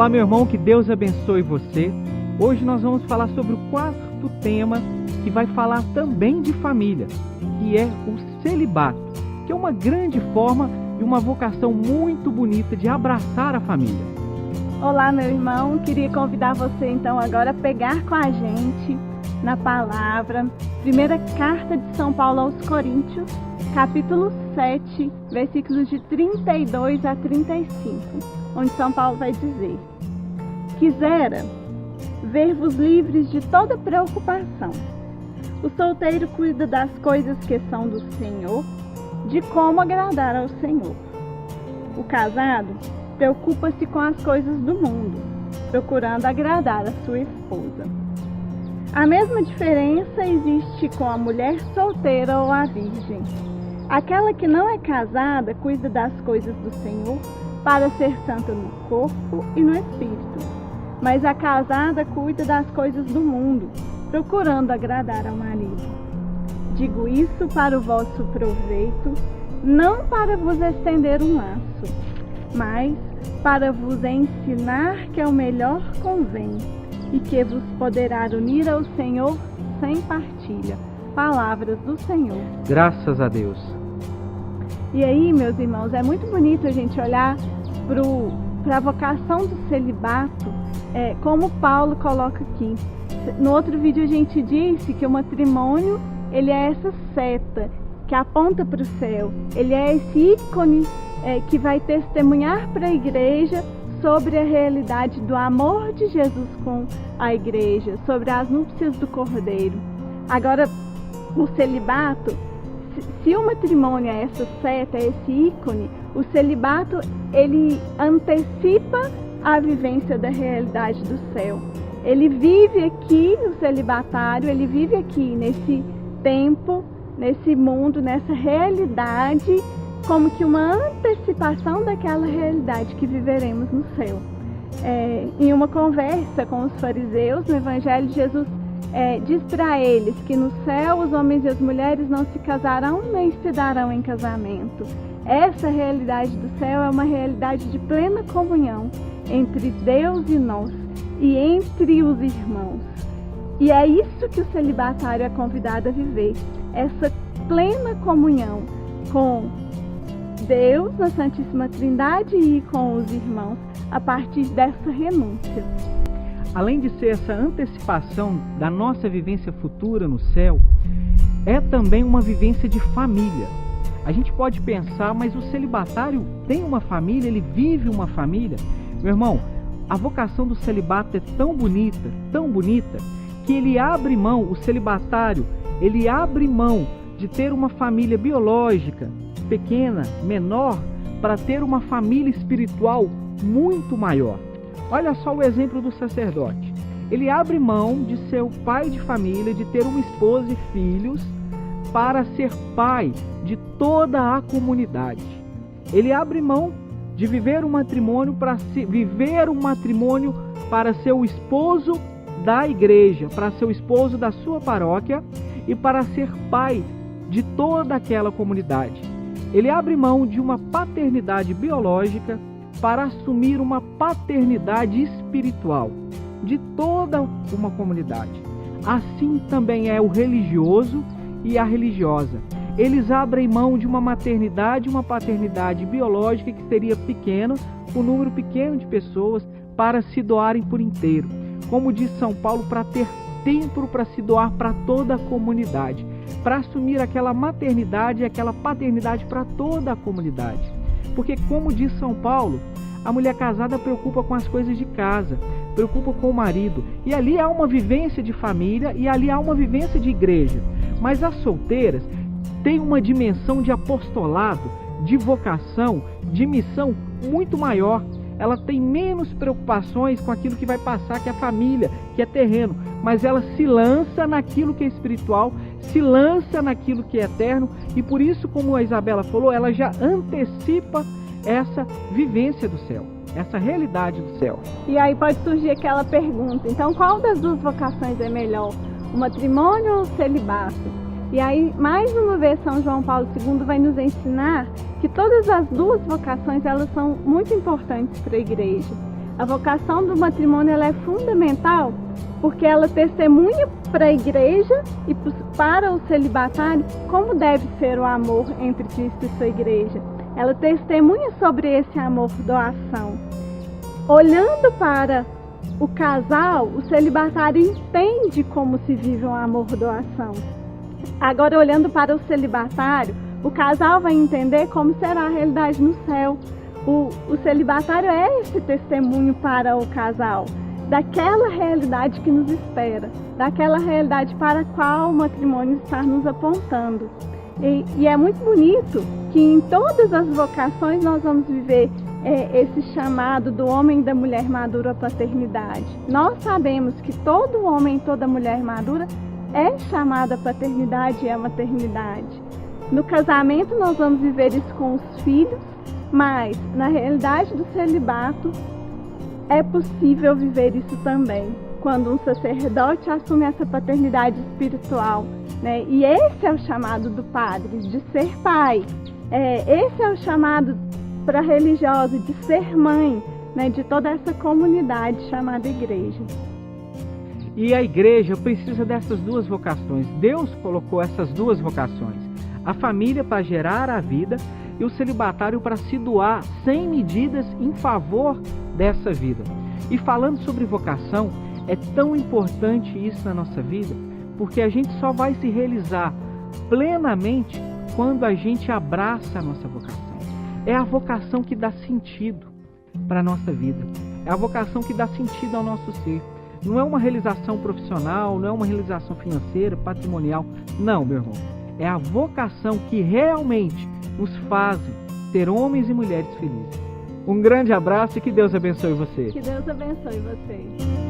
Olá, meu irmão, que Deus abençoe você. Hoje nós vamos falar sobre o quarto tema, que vai falar também de família, que é o celibato, que é uma grande forma e uma vocação muito bonita de abraçar a família. Olá, meu irmão, queria convidar você então agora a pegar com a gente na palavra, primeira carta de São Paulo aos Coríntios, capítulo 7, versículos de 32 a 35, onde São Paulo vai dizer: quisera ver-vos livres de toda preocupação. O solteiro cuida das coisas que são do Senhor, de como agradar ao Senhor. O casado preocupa-se com as coisas do mundo, procurando agradar a sua esposa. A mesma diferença existe com a mulher solteira ou a virgem. Aquela que não é casada cuida das coisas do Senhor para ser santa no corpo e no espírito, mas a casada cuida das coisas do mundo, procurando agradar ao marido. Digo isso para o vosso proveito, não para vos estender um laço, mas para vos ensinar que o melhor convém e que vos poderá unir ao Senhor sem partilha. Palavras do Senhor. Graças a Deus. E aí, meus irmãos, é muito bonito a gente olhar para a vocação do celibato, como Paulo coloca aqui. No outro vídeo a gente disse que o matrimônio, ele é essa seta que aponta para o céu. Ele é esse ícone que vai testemunhar para a igreja sobre a realidade do amor de Jesus com a igreja, sobre as núpcias do Cordeiro. Agora, o celibato, se o matrimônio é essa seta, é esse ícone, o celibato, ele antecipa a vivência da realidade do céu. Ele vive aqui, o celibatário, ele vive aqui nesse tempo, nesse mundo, nessa realidade, como que uma antecipação daquela realidade que viveremos no céu. Em uma conversa com os fariseus, no Evangelho, Jesus diz para eles que no céu os homens e as mulheres não se casarão nem se darão em casamento. Essa realidade do céu é uma realidade de plena comunhão entre Deus e nós e entre os irmãos. E é isso que o celibatário é convidado a viver, essa plena comunhão com Deus na Santíssima Trindade e com os irmãos a partir dessa renúncia. Além de ser essa antecipação da nossa vivência futura no céu, é também uma vivência de família. A gente pode pensar, mas o celibatário tem uma família, ele vive uma família? Meu irmão, a vocação do celibato é tão bonita, que ele abre mão, o celibatário, ele abre mão de ter uma família biológica pequena, menor, para ter uma família espiritual muito maior. Olha só o exemplo do sacerdote. Ele abre mão de ser o pai de família, de ter uma esposa e filhos, para ser pai de toda a comunidade. Ele abre mão de viver um matrimônio para ser o esposo da igreja, para ser o esposo da sua paróquia e para ser pai de toda aquela comunidade. Ele abre mão de uma paternidade biológica para assumir uma paternidade espiritual de toda uma comunidade. Assim também é o religioso e a religiosa. Eles abrem mão de uma maternidade e uma paternidade biológica que seria pequena, um número pequeno de pessoas, para se doarem por inteiro. Como diz São Paulo, para ter tempo para se doar para toda a comunidade, para assumir aquela maternidade e aquela paternidade para toda a comunidade. Porque, como diz São Paulo, a mulher casada preocupa com as coisas de casa, preocupa com o marido. E ali há uma vivência de família e ali há uma vivência de igreja. Mas as solteiras têm uma dimensão de apostolado, de vocação, de missão muito maior. Ela tem menos preocupações com aquilo que vai passar, que é a família, que é terreno. Mas ela se lança naquilo que é espiritual, se lança naquilo que é eterno. E por isso, como a Isabela falou, ela já antecipa essa vivência do céu, essa realidade do céu. E aí pode surgir aquela pergunta: então qual das duas vocações é melhor? O matrimônio ou o celibato? E aí, mais uma vez, São João Paulo II vai nos ensinar que todas as duas vocações, elas são muito importantes para a igreja. A vocação do matrimônio ela é fundamental porque ela testemunha para a igreja e para o celibatário como deve ser o amor entre Cristo e sua igreja. Ela testemunha sobre esse amor doação. Olhando para o casal, o celibatário entende como se vive um amor doação. Agora, olhando para o celibatário, o casal vai entender como será a realidade no céu. O celibatário é esse testemunho para o casal, daquela realidade que nos espera, daquela realidade para a qual o matrimônio está nos apontando. E é muito bonito que em todas as vocações nós vamos viver esse chamado do homem e da mulher madura à paternidade. Nós sabemos que todo homem e toda mulher madura é chamado à paternidade e à maternidade. No casamento nós vamos viver isso com os filhos, mas na realidade do celibato é possível viver isso também, quando um sacerdote assume essa paternidade espiritual, né? E esse é o chamado do padre, de ser pai. Esse é o chamado para a religiosa, de ser mãe, né? De toda essa comunidade chamada igreja. E a igreja precisa dessas duas vocações. Deus colocou essas duas vocações. A família para gerar a vida e o celibatário para se doar sem medidas em favor dessa vida. E falando sobre vocação, é tão importante isso na nossa vida, porque a gente só vai se realizar plenamente quando a gente abraça a nossa vocação. É a vocação que dá sentido para a nossa vida. É a vocação que dá sentido ao nosso ser. Não é uma realização profissional, não é uma realização financeira, patrimonial. Não, meu irmão. É a vocação que realmente nos faz ser homens e mulheres felizes. Um grande abraço e que Deus abençoe você. Que Deus abençoe você.